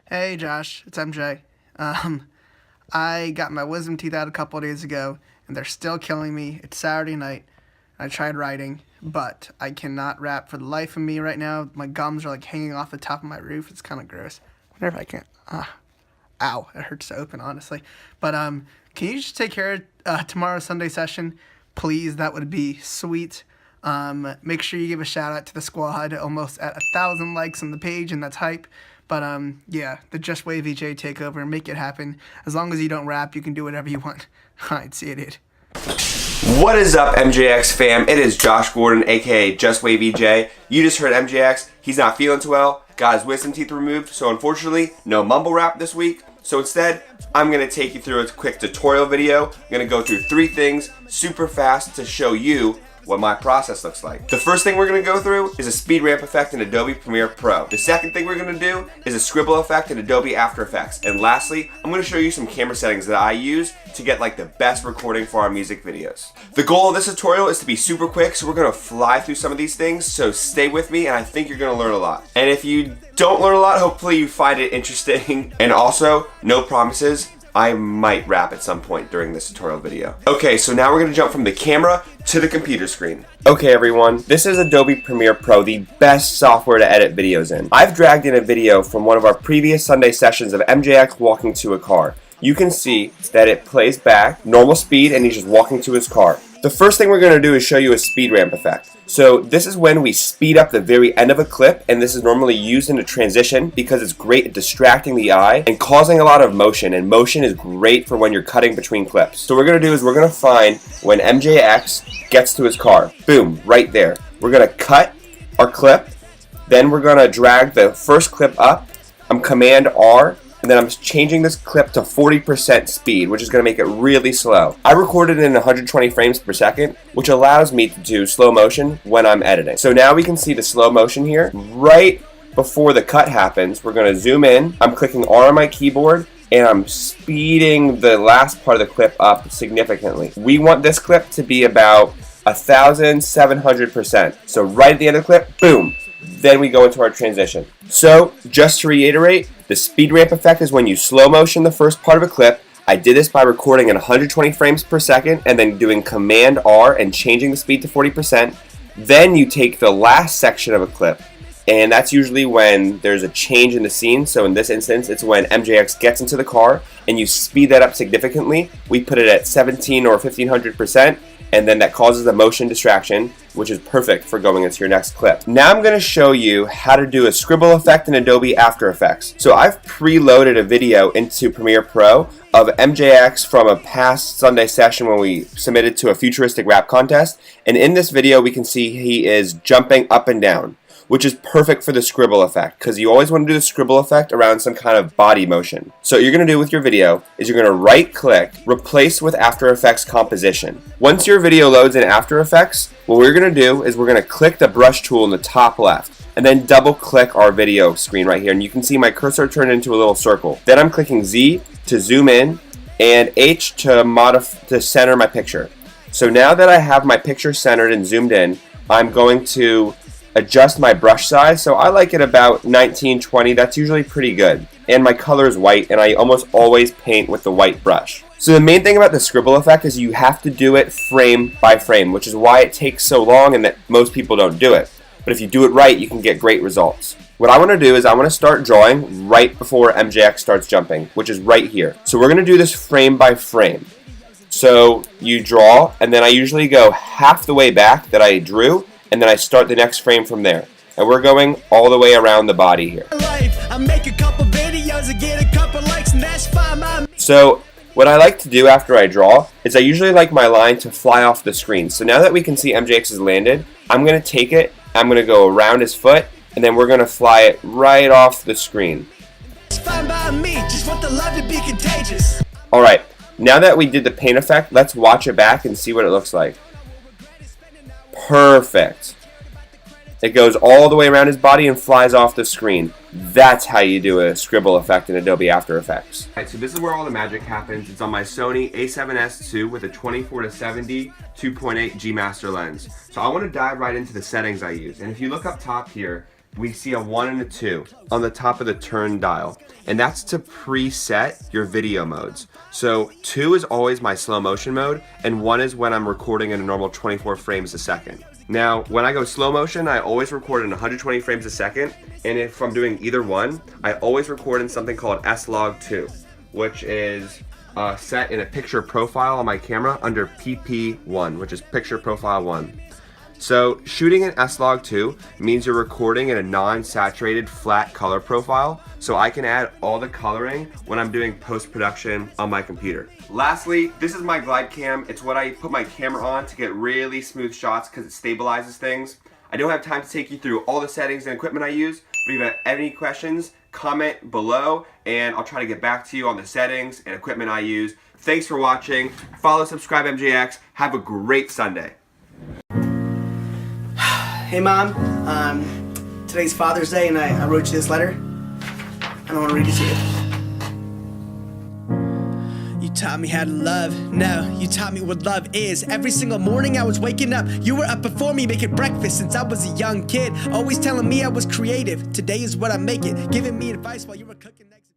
Hey Josh, it's MJ. I got my wisdom teeth out a couple of days ago, and they're still killing me. It's Saturday night. I tried writing, but I cannot rap for the life of me right now. My gums are like hanging off the top of my roof. It's kind of gross. I wonder if I can. Ow! It hurts to open, honestly. But can you just take care of tomorrow's Sunday session, please? That would be sweet. Make sure you give a shout out to the squad. Almost at 1,000 likes on the page, and that's hype. But yeah, the JUSTWAVYJ takeover, make it happen. As long as you don't rap, you can do whatever you want. Alright, see you, dude. What is up, MJX fam? It is Josh Gordon, aka JUSTWAVYJ. You just heard MJX. He's not feeling too well. Got his wisdom teeth removed, so unfortunately, no mumble rap this week. So instead, I'm gonna take you through a quick tutorial video. I'm gonna go through 3 things super fast to show you what my process looks like. The first thing we're gonna go through is a speed ramp effect in Adobe Premiere Pro. The second thing we're gonna do is a scribble effect in Adobe After Effects. And lastly, I'm gonna show you some camera settings that I use to get like the best recording for our music videos. The goal of this tutorial is to be super quick, so we're gonna fly through some of these things, so stay with me and I think you're gonna learn a lot. And if you don't learn a lot, hopefully you find it interesting. And also, no promises. I might rap at some point during this tutorial video. Okay, so now we're gonna jump from the camera to the computer screen. Okay everyone, this is Adobe Premiere Pro, the best software to edit videos in. I've dragged in a video from one of our previous Sunday sessions of MJX walking to a car. You can see that it plays back, normal speed, and he's just walking to his car. The first thing we're gonna do is show you a speed ramp effect. So this is when we speed up the very end of a clip, and this is normally used in a transition because it's great at distracting the eye and causing a lot of motion, and motion is great for when you're cutting between clips. So what we're gonna do is we're gonna find when MJX gets to his car. Boom, right there. We're gonna cut our clip, then we're gonna drag the first clip up. I'm Command R, and then I'm changing this clip to 40% speed, which is going to make it really slow. I recorded in 120 frames per second, which allows me to do slow motion when I'm editing. So now we can see the slow motion here. Right before the cut happens, we're going to zoom in. I'm clicking R on my keyboard, and I'm speeding the last part of the clip up significantly. We want this clip to be about 1,700%. So right at the end of the clip, boom. Then we go into our transition. So, just to reiterate, the speed ramp effect is when you slow motion the first part of a clip. I did this by recording at 120 frames per second and then doing Command R and changing the speed to 40%. Then you take the last section of a clip, and that's usually when there's a change in the scene. So in this instance, it's when MJX gets into the car and you speed that up significantly. We put it at 17 or 1500%. And then that causes a motion distraction, which is perfect for going into your next clip. Now I'm going to show you how to do a scribble effect in Adobe After Effects. So I've preloaded a video into Premiere Pro of MJX from a past Sunday session when we submitted to a futuristic rap contest. And in this video we can see he is jumping up and down, which is perfect for the scribble effect, because you always want to do the scribble effect around some kind of body motion. So what you're going to do with your video is you're going to right click, replace with After Effects composition. Once your video loads in After Effects, what we're going to do is we're going to click the brush tool in the top left, and then double click our video screen right here, and you can see my cursor turn into a little circle. Then I'm clicking Z to zoom in, and H to center my picture. So now that I have my picture centered and zoomed in, I'm going to adjust my brush size. So I like it about 1920. That's usually pretty good. And my color is white, and I almost always paint with the white brush. So the main thing about the scribble effect is you have to do it frame by frame, which is why it takes so long and that most people don't do it. But if you do it right, you can get great results. What I want to do is I want to start drawing right before MJX starts jumping, which is right here. So we're going to do this frame by frame. So you draw, and then I usually go half the way back that I drew, and then I start the next frame from there. And we're going all the way around the body here. So what I like to do after I draw is I usually like my line to fly off the screen. So now that we can see MJX is landed, I'm going to take it, I'm going to go around his foot, and then we're going to fly it right off the screen. Alright, now that we did the paint effect, let's watch it back and see what it looks like. Perfect. It goes all the way around his body and flies off the screen. That's how you do a scribble effect in Adobe After Effects. Alright, so this is where all the magic happens. It's on my Sony a7S II with a 24-70 2.8 G Master lens. So I want to dive right into the settings I use. And if you look up top here, we see a 1 and a 2 on the top of the turn dial, and that's to preset your video modes. So 2 is always my slow motion mode, and 1 is when I'm recording in a normal 24 frames a second. Now, when I go slow motion, I always record in 120 frames a second, and if I'm doing either one, I always record in something called S-Log2, which is set in a picture profile on my camera under PP1, which is picture profile 1. So shooting in S-Log2 means you're recording in a non-saturated flat color profile, so I can add all the coloring when I'm doing post-production on my computer. Lastly, this is my glide cam. It's what I put my camera on to get really smooth shots because it stabilizes things. I don't have time to take you through all the settings and equipment I use, but if you have any questions, comment below and I'll try to get back to you on the settings and equipment I use. Thanks for watching. Follow, subscribe, MJX. Have a great Sunday. Hey Mom, today's Father's Day and I wrote you this letter. I don't want to read it to you. You taught me how to love, no, you taught me what love is. Every single morning I was waking up, you were up before me making breakfast since I was a young kid. Always telling me I was creative, today is what I make it. Giving me advice while you were cooking eggs.